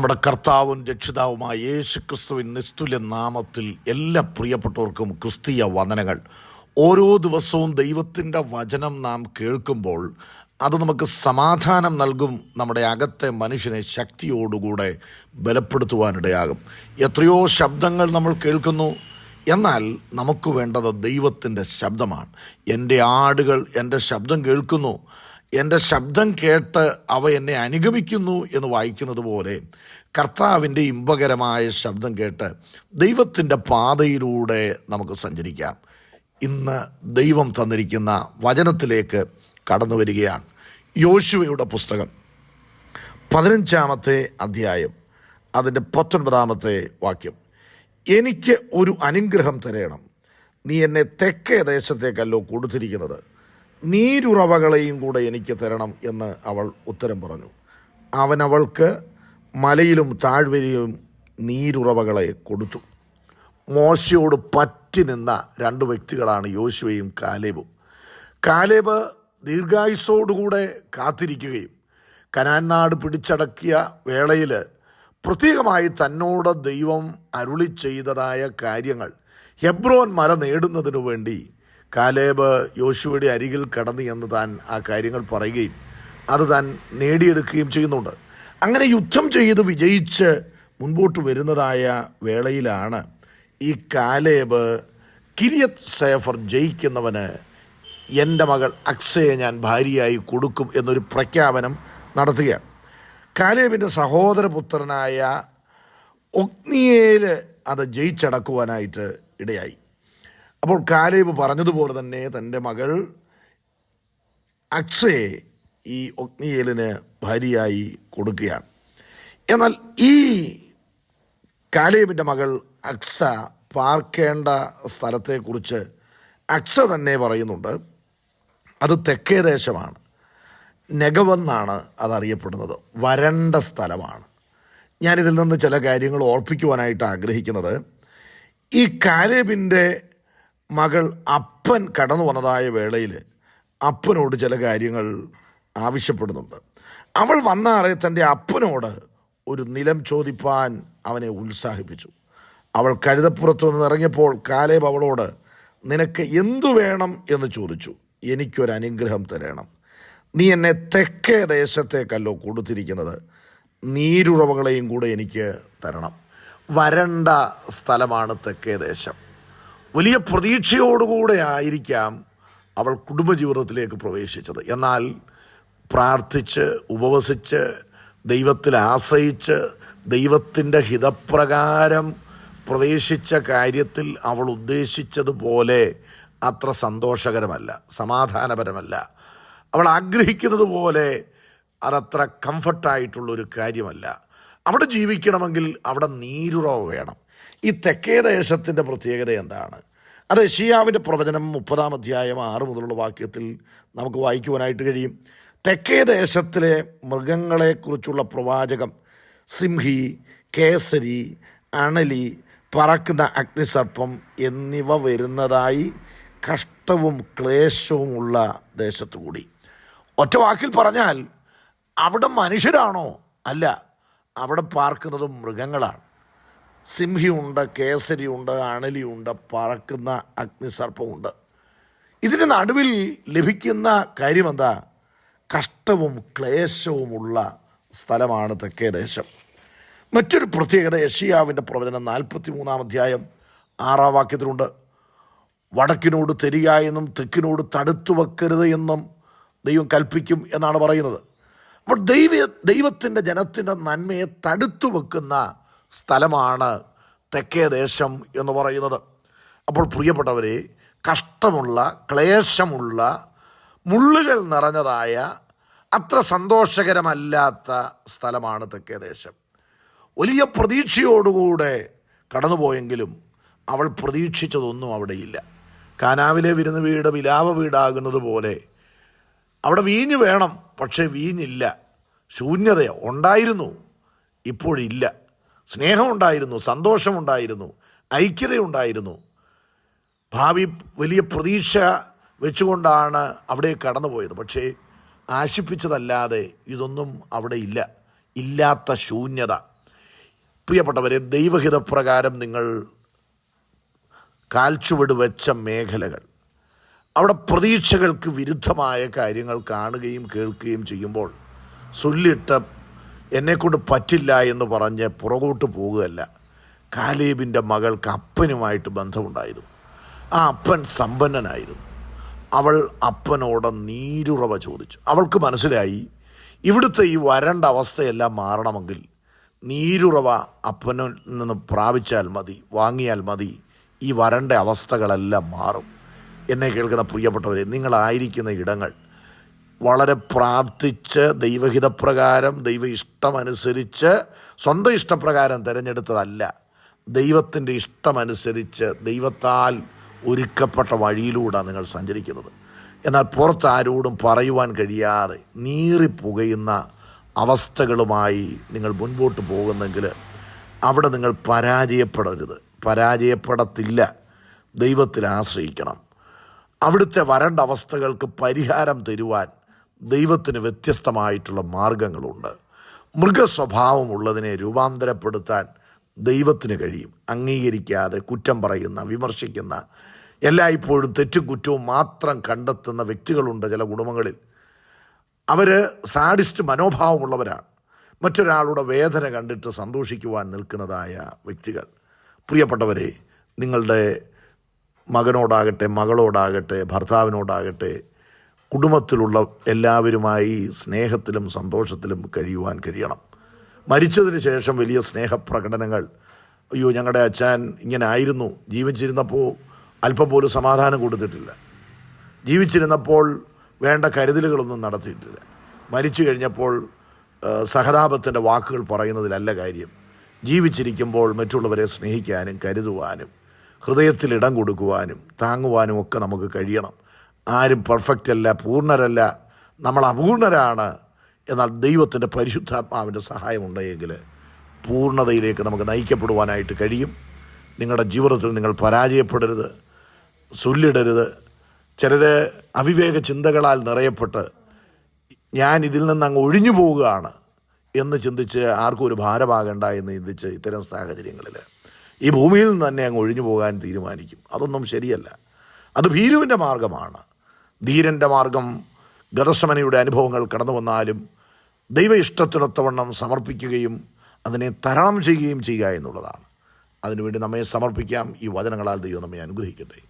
നമ്മുടെ കർത്താവും രക്ഷിതാവുമായ യേശു ക്രിസ്തുവിൻ നിസ്തുല്യ നാമത്തിൽ എല്ലാ പ്രിയപ്പെട്ടവർക്കും ക്രിസ്തീയ വന്ദനങ്ങൾ. ഓരോ ദിവസവും ദൈവത്തിൻ്റെ വചനം നാം കേൾക്കുമ്പോൾ അത് നമുക്ക് സമാധാനം നൽകും, നമ്മുടെ അകത്തെ മനുഷ്യനെ ശക്തിയോടുകൂടെ ബലപ്പെടുത്തുവാനിടയാകും. എത്രയോ ശബ്ദങ്ങൾ നമ്മൾ കേൾക്കുന്നു, എന്നാൽ നമുക്ക് വേണ്ടത് ദൈവത്തിൻ്റെ ശബ്ദമാണ്. എൻ്റെ ആടുകൾ എൻ്റെ ശബ്ദം കേൾക്കുന്നു, എൻ്റെ ശബ്ദം കേട്ട് അവ എന്നെ അനുഗമിക്കുന്നു എന്ന് വായിക്കുന്നത് പോലെ കർത്താവിൻ്റെ ഇമ്പകരമായ ശബ്ദം കേട്ട് ദൈവത്തിൻ്റെ പാതയിലൂടെ നമുക്ക് സഞ്ചരിക്കാം. ഇന്ന് ദൈവം തന്നിരിക്കുന്ന വചനത്തിലേക്ക് കടന്നു വരികയാണ്. യോശുവയുടെ പുസ്തകം 15-ാമത്തെ അധ്യായം, അതിൻ്റെ 19-ാമത്തെ വാക്യം. എനിക്ക് ഒരു അനുഗ്രഹം തരേണം, നീ എന്നെ തെക്കേ ദേശത്തേക്കല്ലോ കൊടുത്തിരിക്കുന്നത്, നീരുറവകളെയും കൂടെ എനിക്ക് തരണം എന്ന് അവൾ ഉത്തരം പറഞ്ഞു. അവൻ അവൾക്ക് മലയിലും താഴ്വരയിലും നീരുറവകളെ കൊടുത്തു. മോശയോട് പറ്റി നിന്ന രണ്ട് വ്യക്തികളാണ് യോശുവയും കാലേബും. കാലേബ് ദീർഘായുസ്സോടുകൂടെ കാത്തിരിക്കുകയും കനാൻ നാട് പിടിച്ചടക്കിയ വേളയിൽ പ്രത്യേകമായി തന്നോട് ദൈവം അരുളി ചെയ്തതായ കാര്യങ്ങൾ ഹെബ്രോൻ മല നേടുന്നതിനു വേണ്ടി കാലേബ് യോശുവയുടെ അരികിൽ കടന്നു എന്ന് താൻ ആ കാര്യങ്ങൾ പറയുകയും അത് താൻ നേടിയെടുക്കുകയും ചെയ്യുന്നുണ്ട്. അങ്ങനെ യുദ്ധം ചെയ്ത് വിജയിച്ച് മുൻപോട്ട് വരുന്നതായ വേളയിലാണ് ഈ കാലേബ് കിര്യത്ത് സേഫർ ജയിക്കുന്നവന് എൻ്റെ മകൾ അക്സയെ ഞാൻ ഭാര്യയായി കൊടുക്കും എന്നൊരു പ്രഖ്യാപനം നടത്തുകയാണ്. കാലേബിൻ്റെ സഹോദരപുത്രനായ ഒത്നിയേൽ അത് ജയിച്ചടക്കുവാനായിട്ട് ഇടയായി. അപ്പോൾ കാലേബ് പറഞ്ഞതുപോലെ തന്നെ തൻ്റെ മകൾ അക്സയെ ഈ ഒത്നിയേലിന് ഭാര്യയായി കൊടുക്കുകയാണ്. എന്നാൽ ഈ കാലേബിൻ്റെ മകൾ അക്സ പാർക്കേണ്ട സ്ഥലത്തെക്കുറിച്ച് അക്സ തന്നെ പറയുന്നുണ്ട്. അത് തെക്കേ ദേശമാണ്, നെഗവെന്നാണ് അതറിയപ്പെടുന്നത്, വരണ്ട സ്ഥലമാണ്. ഞാനിതിൽ നിന്ന് ചില കാര്യങ്ങൾ ഓർപ്പിക്കുവാനായിട്ട് ആഗ്രഹിക്കുന്നത്, ഈ കാലേബിൻ്റെ മകൾ അപ്പൻ കടന്നു വന്നതായ വേളയിൽ അപ്പനോട് ചില കാര്യങ്ങൾ ആവശ്യപ്പെടുന്നുണ്ട്. അവൾ വന്നാറെ തൻ്റെ അപ്പനോട് ഒരു നിലം ചോദിപ്പാൻ അവനെ ഉത്സാഹിപ്പിച്ചു. അവൾ കഴുതപ്പുറത്തു നിന്ന് ഇറങ്ങിയപ്പോൾ കാലേബ് അവളോട്, നിനക്ക് എന്തു വേണം എന്ന് ചോദിച്ചു. എനിക്കൊരനുഗ്രഹം തരണം, നീ എന്നെ തെക്കേ ദേശത്തേക്കല്ലോ കൊടുത്തിരിക്കുന്നത്, നീരുറവകളെയും കൂടെ എനിക്ക് തരണം. വരണ്ട സ്ഥലമാണ് തെക്കേ ദേശം. വലിയ പ്രതീക്ഷയോടുകൂടെ ആയിരിക്കാം അവൾ കുടുംബജീവിതത്തിലേക്ക് പ്രവേശിച്ചത്. എന്നാൽ പ്രാർത്ഥിച്ച് ഉപവസിച്ച് ദൈവത്തിൽ ആശ്രയിച്ച് ദൈവത്തിൻ്റെ ഹിതപ്രകാരം പ്രവേശിച്ച കാര്യത്തിൽ അവൾ ഉദ്ദേശിച്ചതുപോലെ അത്ര സന്തോഷകരമല്ല, സമാധാനപരമല്ല. അവൾ ആഗ്രഹിക്കുന്നത് പോലെ അതത്ര കംഫർട്ടായിട്ടുള്ളൊരു കാര്യമല്ല. അവിടെ ജീവിക്കണമെങ്കിൽ അവിടെ നീരുറവ് വേണം. ഈ തെക്കേ ദേശത്തിൻ്റെ പ്രത്യേകത എന്താണ്? അത് യെശയ്യാവിൻ്റെ പ്രവചനം 30-ാം അധ്യായം 6 മുതലുള്ള വാക്യത്തിൽ നമുക്ക് വായിക്കുവാനായിട്ട് കഴിയും. തെക്കേ ദേശത്തിലെ മൃഗങ്ങളെക്കുറിച്ചുള്ള പ്രവാചകം സിംഹി, കേസരി, അണലി, പറക്കുന്ന അഗ്നിസർപ്പം എന്നിവ വരുന്നതായി കഷ്ടവും ക്ലേശവുമുള്ള ദേശത്തു കൂടി. ഒറ്റ വാക്കിൽ പറഞ്ഞാൽ അവിടെ മനുഷ്യരാണോ? അല്ല, അവിടെ പാർക്കുന്നത് മൃഗങ്ങളാണ്. സിംഹിയുണ്ട്, കേസരിയുണ്ട്, അണലിയുണ്ട്, പറക്കുന്ന അഗ്നിസർപ്പമുണ്ട്. ഇതിന് നടുവിൽ ലഭിക്കുന്ന കാര്യം എന്താ? കഷ്ടവും ക്ലേശവുമുള്ള സ്ഥലമാണ് തെക്കേ ദേശം. മറ്റൊരു പ്രത്യേകത യെശയ്യാവിൻ്റെ പ്രവചനം 43-ാം അധ്യായം 6-ാം വാക്യത്തിലുണ്ട്. വടക്കിനോട് തരിക എന്നും തെക്കിനോട് തടുത്തു വെക്കരുത് എന്നും ദൈവം കൽപ്പിക്കും എന്നാണ് പറയുന്നത്. അപ്പോൾ ദൈവത്തിൻ്റെ ജനത്തിൻ്റെ നന്മയെ തടുത്തു വെക്കുന്ന സ്ഥലമാണ് തെക്കേ ദേശം എന്ന് പറയുന്നത്. അപ്പോൾ പ്രിയപ്പെട്ടവരെ, കഷ്ടമുള്ള, ക്ലേശമുള്ള, മുള്ളുകൾ നിറഞ്ഞതായ, അത്ര സന്തോഷകരമല്ലാത്ത സ്ഥലമാണ് തെക്കേ ദേശം. വലിയ പ്രതീക്ഷയോടുകൂടെ കടന്നുപോയെങ്കിലും അവൾ പ്രതീക്ഷിച്ചതൊന്നും അവിടെയില്ല. കാനാവിലെ വിരുന്ന് വീട് വിലാപ വീടാകുന്നത് പോലെ അവിടെ വീഞ്ഞ് വേണം, പക്ഷേ വീഞ്ഞില്ല. ശൂന്യത ഉണ്ടായിരുന്നു, ഇപ്പോഴില്ല. സ്നേഹമുണ്ടായിരുന്നു, സന്തോഷമുണ്ടായിരുന്നു, ഐക്യതയുണ്ടായിരുന്നു. ഭാവി വലിയ പ്രതീക്ഷ വെച്ചുകൊണ്ടാണ് അവിടെ കടന്നുപോയത്. പക്ഷേ ആശിപ്പിച്ചതല്ലാതെ ഇതൊന്നും അവിടെ ഇല്ല. ഇല്ലാത്ത ശൂന്യത. പ്രിയപ്പെട്ടവരെ, ദൈവഹിതപ്രകാരം നിങ്ങൾ കാൽച്ചുവട് വെച്ച മേഖലകൾ, അവിടെ പ്രതീക്ഷകൾക്ക് വിരുദ്ധമായ കാര്യങ്ങൾ കാണുകയും കേൾക്കുകയും ചെയ്യുമ്പോൾ ചൊല്ലിട്ട് എന്നെക്കൊണ്ട് പറ്റില്ല എന്ന് പറഞ്ഞ് പുറകോട്ട് പോകുകയല്ല. കാലേബിൻ്റെ മകൾക്ക് അപ്പനുമായിട്ട് ബന്ധമുണ്ടായിരുന്നു. ആ അപ്പൻ സമ്പന്നനായിരുന്നു. അവൾ അപ്പനോട് നീരുറവ ചോദിച്ചു. അവൾക്ക് മനസ്സിലായി, ഇവിടുത്തെ ഈ വരണ്ട അവസ്ഥയെല്ലാം മാറണമെങ്കിൽ നീരുറവ അപ്പനിൽ നിന്ന് പ്രാപിച്ചാൽ മതി, വാങ്ങിയാൽ മതി, ഈ വരണ്ട അവസ്ഥകളെല്ലാം മാറും. എന്നെ കേൾക്കുന്ന പ്രിയപ്പെട്ടവരെ, നിങ്ങളായിരിക്കുന്ന ഇടങ്ങൾ വളരെ പ്രാർത്ഥിച്ച് ദൈവഹിതപ്രകാരം, ദൈവ ഇഷ്ടമനുസരിച്ച്, സ്വന്തം ഇഷ്ടപ്രകാരം തിരഞ്ഞെടുത്തതല്ല, ദൈവത്തിൻ്റെ ഇഷ്ടമനുസരിച്ച് ദൈവത്താൽ ഒരുക്കപ്പെട്ട വഴിയിലൂടെയാണ് നിങ്ങൾ സഞ്ചരിക്കുന്നത്. എന്നാൽ പുറത്താരോടും പറയുവാൻ കഴിയാതെ നീറിപ്പുകയുന്ന അവസ്ഥകളുമായി നിങ്ങൾ മുൻപോട്ട് പോകുന്നെങ്കിൽ അവിടെ നിങ്ങൾ പരാജയപ്പെടത്തില്ല. ദൈവത്തിൽ ആശ്രയിക്കണം. അവിടുത്തെ വരണ്ട അവസ്ഥകൾക്ക് പരിഹാരം തരുവാൻ ദൈവത്തിന് വ്യത്യസ്തമായിട്ടുള്ള മാർഗങ്ങളുണ്ട്. മൃഗസ്വഭാവമുള്ളതിനെ രൂപാന്തരപ്പെടുത്താൻ ദൈവത്തിന് കഴിയും. അംഗീകരിക്കാതെ കുറ്റം പറയുന്ന, വിമർശിക്കുന്ന, എല്ലായ്പ്പോഴും തെറ്റും കുറ്റവും മാത്രം കണ്ടെത്തുന്ന വ്യക്തികളുണ്ട് ചില കുടുംബങ്ങളിൽ. അവർ സാഡിസ്റ്റ് മനോഭാവമുള്ളവരാണ്. മറ്റൊരാളുടെ വേദന കണ്ടിട്ട് സന്തോഷിക്കുവാൻ നിൽക്കുന്നതായ വ്യക്തികൾ. പ്രിയപ്പെട്ടവരെ, നിങ്ങളുടെ മകനോടാകട്ടെ, മകളോടാകട്ടെ, ഭർത്താവിനോടാകട്ടെ, കുടുംബത്തിലുള്ള എല്ലാവരുമായി സ്നേഹത്തിലും സന്തോഷത്തിലും കഴിയുവാൻ കഴിയണം. മരിച്ചതിന് ശേഷം വലിയ സ്നേഹപ്രകടനങ്ങൾ, അയ്യോ ഞങ്ങളുടെ അച്ഛൻ ഇങ്ങനെ ആയിരുന്നു, ജീവിച്ചിരുന്നപ്പോൾ അല്പം പോലും സമാധാനം കൊടുത്തിട്ടില്ല, ജീവിച്ചിരുന്നപ്പോൾ വേണ്ട കരുതലുകളൊന്നും നടത്തിയിട്ടില്ല, മരിച്ചു കഴിഞ്ഞപ്പോൾ സഹതാപത്തിൻ്റെ വാക്കുകൾ പറയുന്നതിലല്ല കാര്യം. ജീവിച്ചിരിക്കുമ്പോൾ മറ്റുള്ളവരെ സ്നേഹിക്കാനും കരുതുവാനും ഹൃദയത്തിൽ ഇടം കൊടുക്കുവാനും താങ്ങുവാനും ഒക്കെ നമുക്ക് കഴിയണം. ആരും പെർഫെക്റ്റ് അല്ല, പൂർണ്ണരല്ല, നമ്മൾ അപൂർണരാണ്. എന്നാൽ ദൈവത്തിൻ്റെ പരിശുദ്ധാത്മാവിൻ്റെ സഹായം ഉണ്ടെങ്കിൽ പൂർണ്ണതയിലേക്ക് നമുക്ക് നയിക്കപ്പെടുവാനായിട്ട് കഴിയും. നിങ്ങളുടെ ജീവിതത്തിൽ നിങ്ങൾ പരാജയപ്പെടരുത്, ചൊല്ലിടരുത്. ചിലർ അവിവേക ചിന്തകളാൽ നിറയപ്പെട്ട് ഞാൻ ഇതിൽ നിന്ന് അങ്ങ് ഒഴിഞ്ഞു പോവുകയാണ് എന്ന് ചിന്തിച്ച് ആർക്കും ഒരു ഭാരമാകണ്ട എന്ന് ചിന്തിച്ച് ഇത്തരം സാഹചര്യങ്ങളിൽ ഈ ഭൂമിയിൽ നിന്ന് തന്നെ അങ്ങ് ഒഴിഞ്ഞു പോകാൻ തീരുമാനിക്കും. അതൊന്നും ശരിയല്ല. അത് ഭീരുവിൻ്റെ മാർഗമാണ്. ധീരൻ്റെ മാർഗം ഗതസമനയുടെ അനുഭവങ്ങൾ കടന്നു വന്നാലും ദൈവ ഇഷ്ടത്തിനൊത്തവണ്ണം സമർപ്പിക്കുകയും അതിനെ തരണം ചെയ്യുകയും ചെയ്യുക എന്നുള്ളതാണ്. അതിനുവേണ്ടി നമ്മെ സമർപ്പിക്കാം. ഈ വചനങ്ങളാൽ ദൈവം നമ്മെ അനുഗ്രഹിക്കട്ടെ.